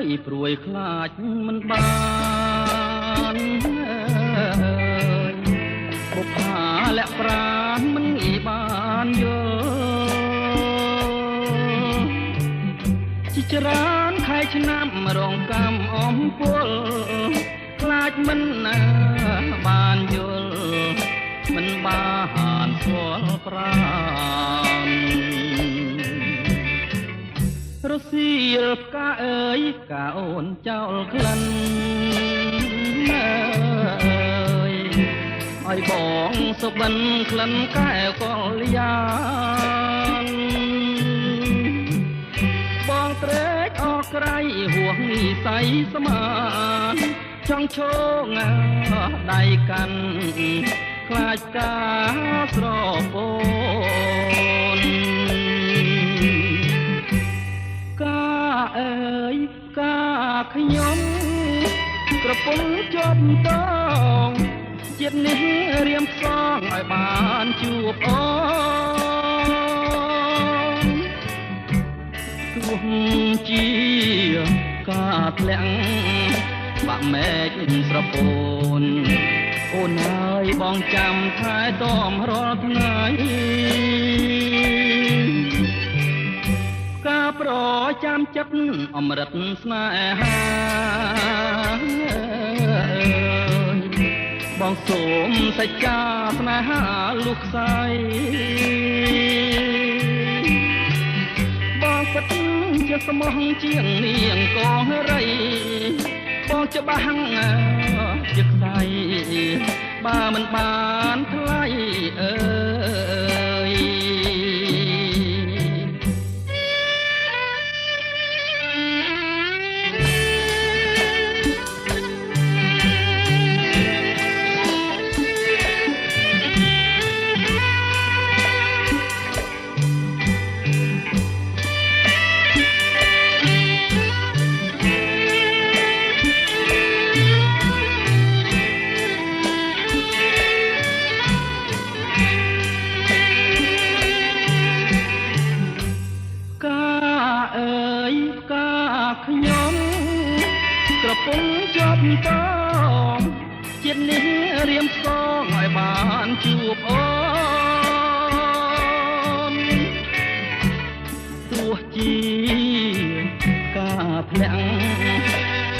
យព្រួយខ្លាចមិនបានបុប្ផាលាក់ប្រានមិនងាយបានយល់ជាច្រើនខែឆ្នាំរងកម្មអំពលខ្លាចមិនបានយល់មិនបានស្គាល់ប្រាណរសៀលផ្កាអើយផ្កាអូនចោលក្លិនអើយឲ្យបងសុបិនក្លិនកែវកលយានបងត្រេកអរក្រៃហួសនិស័យស្មានចង់ឈងដៃកាន់ខ្លាចការស្រពោនកាអើយកាខ្ញុំក្រពុំជាប់តងជាតិនេះរៀមផ្សងឲ្យបានជួបអូនទោះជាការធ្លាក់បាក់មែកស្រពោនអូនហើយបងចាំថែទាំរាល់ថ្ងៃការប្រចាំចិត្តអមរិតស្នេហាបងសូមសច្ចាស្នេហាលុះខ្សែបងពិតជាស្មោះជាងនាងកងរីបងច្បាស់ជាខ្សែបើមិនបានថ្លៃអើយខ្ញុំក្រពុំជាប់តងជាតិនេះរៀមផ្សងឲ្យបានជួបអូនទោះជាការធ្លាក់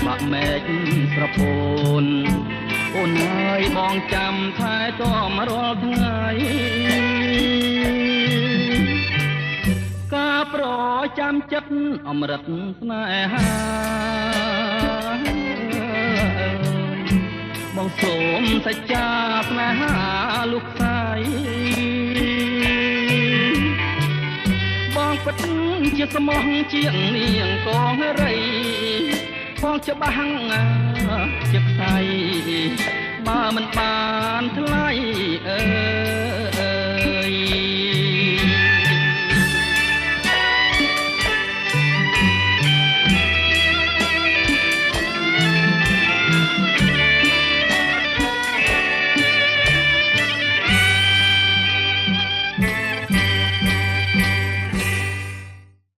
បាក់មែកស្រពោនអូនហើយបងចាំថែទាំរាល់ថ្ងៃការប្រចាំចិត្តអមរិតស្នេហាបងសូមសច្ចាស្នេហាលុះខ្សែបងពិតជាស្មោះជាងនាងកងរីបងច្បាស់ជាខ្សែបើមិនបានថ្លៃអើ